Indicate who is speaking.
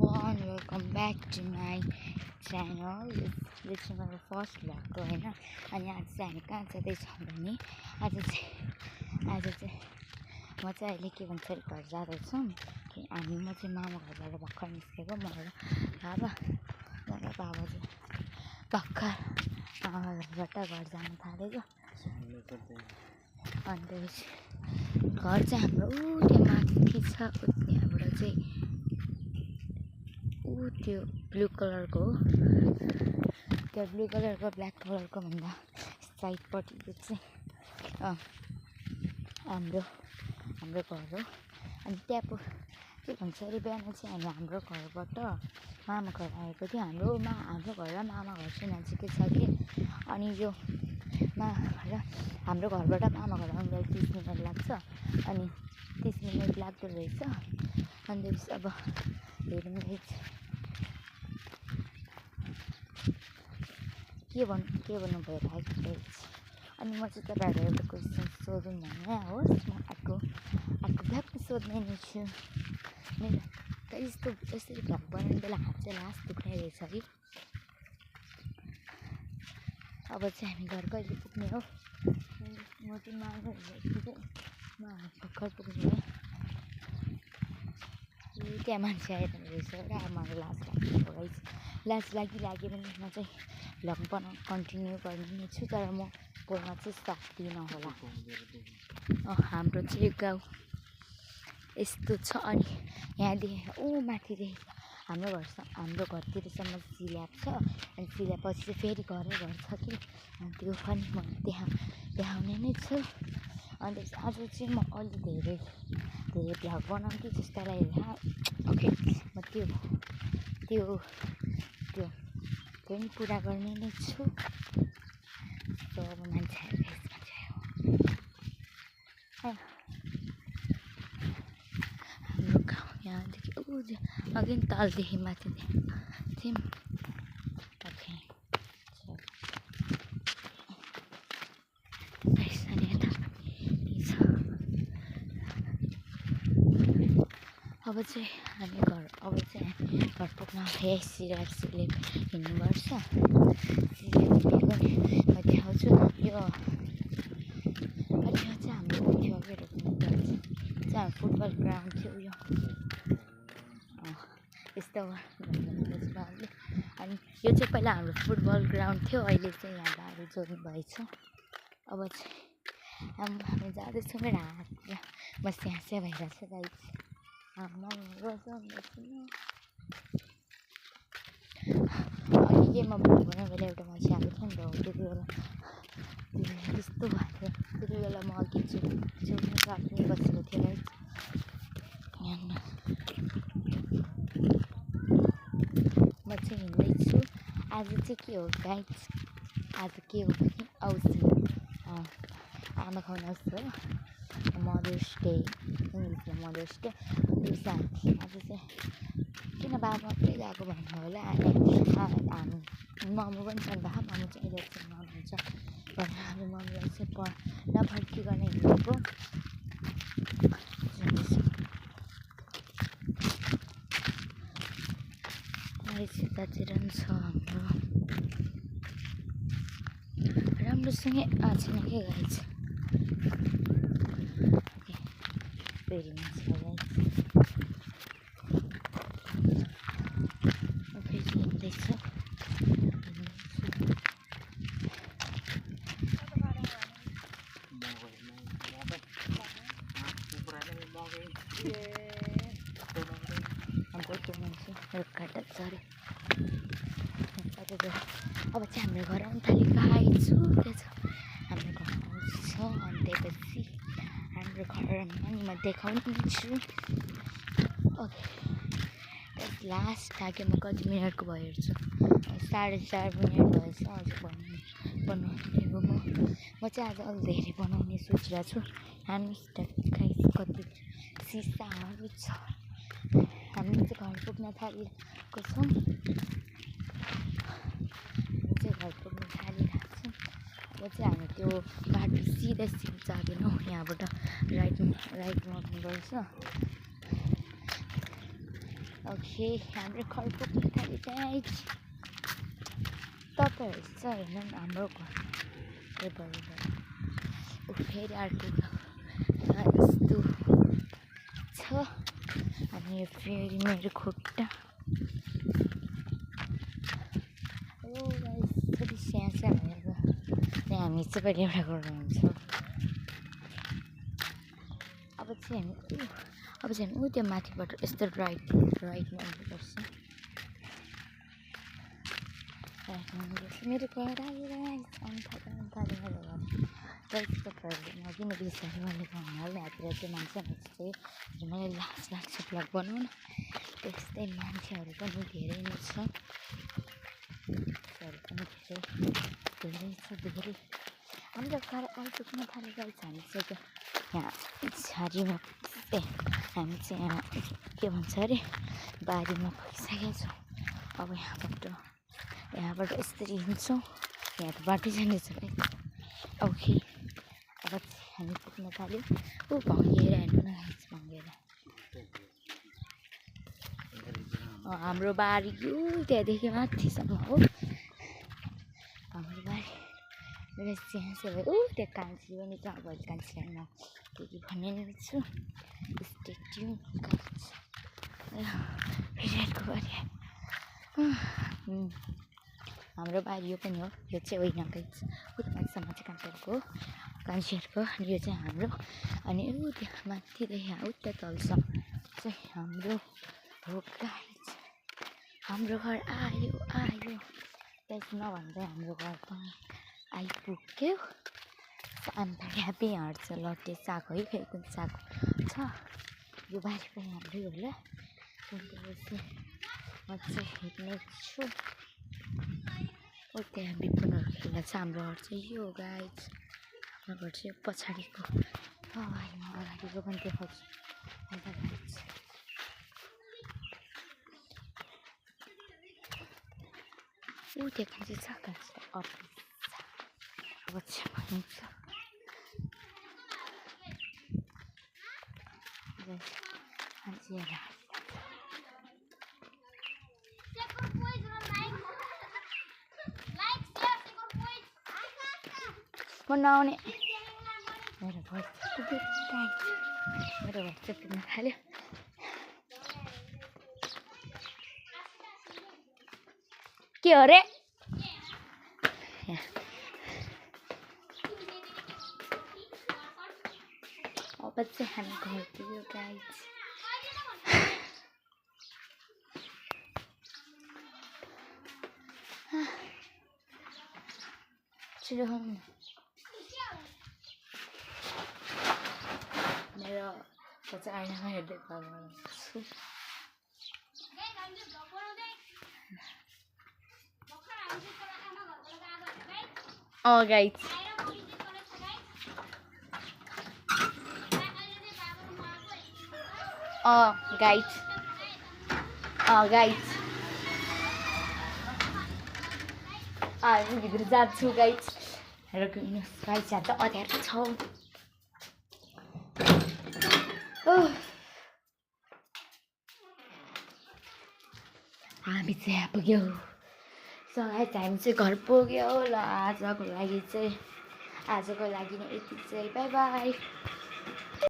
Speaker 1: everyone, welcome back to my channel. This is मेरो first vlog हो हैन। अनि आज चाहिँ हामी कहाँ जाँदैछौँ भने आज चाहिँ म चाहिँ अहिले के भन्छ घर जाँदैछौँ कि म चाहिँ मामा घरबाट भर्खर निस्केको। म र बाबा चाहिँ भर्खर मामा घरबाट घर जानु थालेको। अनि त्यसपछि घर चाहिँ हाम्रो त्यो माथि छ, त्यहाँबाट चाहिँ त्यो ब्लू कलरको हो। त्यो ब्लू कलरको ब्ल्याक कलरको भन्दा साइडपट्टि चाहिँ हाम्रो घर हो। अनि त्यहाँ के भन्छ अरे बिहान चाहिँ हामी हाम्रो घरबाट मामा घर आएको थियो। हाम्रो घर र मामा घर चाहिँ नजिकै छ कि। अनि यो हाम्रो घरबाट मामा घर आउनुलाई 30 मिनट लाग्छ। अनि 30 मिनट लाग्दो रहेछ। अनि त्यसपछि अब हेरौँ के भन्नु भइरहेको रहेछ। अनि म चाहिँ तपाईँहरूलाई एउटा क्वेसन सोधौँ भने होस्, म अर्को भ्लगमा सोध्ने नै छु। मेरो यसरी भ्लग बनाउने बेला हात चाहिँ लास्ट दुख्ने रहेछ कि। अब चाहिँ हामी घर कहिले पुग्ने हो? म चाहिँ मामा भर्खर पुग्ने। त्यहाँ मान्छे आइरहनु रहेछ र अब मलाई लाज लाग्यो भने म चाहिँ भ्लग कन्टिन्यू गर्ने नै छु। तर म बोल्न चाहिँ सक्दिनँ होला। हाम्रो चाहिँ गाउँ यस्तो छ। अनि यहाँदेखि माथिदेखि हाम्रो घरतिरसम्म सिल्याप छ। अनि सिल्यापछि चाहिँ फेरि घर छ कि। अनि त्यो पनि म देखाउने नै छु। अनि त्यसपछि आज चाहिँ म अलि धेरै भ्लग बनाउँ कि जस्तो लाग्यो। ओके, म त्यो पनि पुरा गर्ने नै छु। सो अब मान्छेहरू यसमा चाहिँ हाम्रो गाउँ यहाँदेखि अघि तलदेखि माथि थियौँ। ओके, अब चाहिँ हामी घर पुग्न सिल्याप हिँड्नुपर्छ। सिल्याप म देखाउँछु। यो चाहिँ हाम्रो थियो अघि चाहिँ फुटबल ग्राउन्ड थियो यो यस्तो। अनि यो चाहिँ पहिला हाम्रो फुटबल ग्राउन्ड थियो। अहिले चाहिँ यहाँ बाटो जोड्नु भएछ। अब चाहिँ हामी जाँदैछौँ। मेरो हात स्याहासे भइरहेछ गाइस। अनि केमा भन्नु बेला एउटा मान्छे आएको थियो नि त, त्यति बेला त्यस्तो भएको थियो। त्यति बेला म अघि छेउमा काट्ने बसेको थियो गाइस। म चाहिँ हिँड्दैछु। आज चाहिँ के हो गाइस, आज के हो भने औँसी आमा खुवाउने औँसी हो। मदर्स डे, इङ्ग्लिसमा मदर्स डे। आज चाहिँ किन बाबा मात्रै गएको भन्नु होला। हामी मम्मी पनि छन् भए मम्मी चाहिँ इलेक्सन गर्नुहुन्छ भनेर हामी मम्मीलाई चाहिँ नफर्किकन हिँडेको। 7:00 छ हाम्रो। राम्रोसँगै छैन के गाइस। फेरि मान्छे फेरि हिँड्दैछु। अब चाहिँ हाम्रो घर आउनु थालेको आइछु। के छ हाम्रो घर आउँछ। अनि त्यसपछि हाम्रो घरमा नि म देखाउने छु। ओके, लास्ट थाक्यो। म कति मिनटको भयो हेर्छु। 4.5 मिनट भएछ। अझै बनाउनु म चाहिँ आज अलि धेरै बनाउने सोचिरहेको छु। हेर्नुहोस् त गाइस कति सिसाहरू छ। हामी चाहिँ घर पुग्न थालिरहेको छौँ। अब चाहिँ हामी त्यो बाटो सिधै जाँदैनौँ। यहाँबाट राइटमा गर्नुपर्छ। ओके हाम्रो घर पुग्न थाल्यो गाइज तपाईँहरू चाहिँ हेर्नु न हाम्रो घर फेरि अर्को यस्तो छ अनि यो फेरि मेरो खुट्टा कति स्याहार भएको अनि हामी चाहिँ पहिला एउटा गर्नु हुन्छ अब चाहिँ हामी त्यो माथिबाट यस्तो राइटमा आउनुपर्छ मेरो घर आएर आउनु थाल्यो तपाईँहरूले किन बिस्तारै भनेको हुनाले यहाँतिर चाहिँ मान्छेहरू चाहिँ मलाई लाज लाग्छ भ्लग बनाउन त्यस्तै मान्छेहरू पनि धेरै नै छ धेरै हाम्रो घर आइपुग्न थाल्यो गाइस हामी चाहिँ यहाँ झारीमा हामी चाहिँ यहाँ के भन्छ अरे बारीमा पुगिसकेका छौँ अब यहाँबाट यसरी हिँड्छौँ यहाँ त बाटो जानेछ ओके अब हामी पुग्न थाल्यौँ भङ्गेर हेर्नु न गाइस भङ्गेर हाम्रो बारी त्यहाँदेखि माथिसम्म हो हाम्रो बारी त्यो कान्छी पनि छ अब कान्छीलाई म के भनिदिनु छु स्टेट्यु फेरिको बारी हाम्रो बारी यो पनि हो यो चाहिँ होइन गाइस माथिसम्म चाहिँ कान्छीहरूको यो चाहिँ हाम्रो अनि त्यहाँ माथिदेखि उता तलसम्म चाहिँ हाम्रो हो गाइस हाम्रो घर आयो त्यस नभन्दै हाम्रो घर पनि आइपुग्यो अन्त ह्याप्पी हार्ट छ लट्टे साग है खै कुन साग छ यो बारी पनि हाम्रै होला त्यसपछि म चाहिँ हेर्ने छु त्यहाँ विपुलहरू खेल्दा छ हाम्रो घर चाहिँ यो गाइस हाम्रो घर चाहिँ पछाडिको अगाडिको पनि देखाउँछु त्यहाँ चाहिँ छ अब चाहिँ भनिन्छ म नआउने मेरो घर चाहिँ पुग्न थाल्यो के हो रे अब चाहिँ हामी घर पुग्यो गाइस छिटो खाउँ मेरो चाहिँ आइनामा हेर्दै छु गाइस गाइस हामी भित्र जान्छु गाइस र गाइस यहाँ त अँध्यारो छ हामी चाहिँ यहाँ पुग्यो सो गाइस हामी चाहिँ घर पुग्यो ल आजको लागि नै यति चाहिँ बाई बाई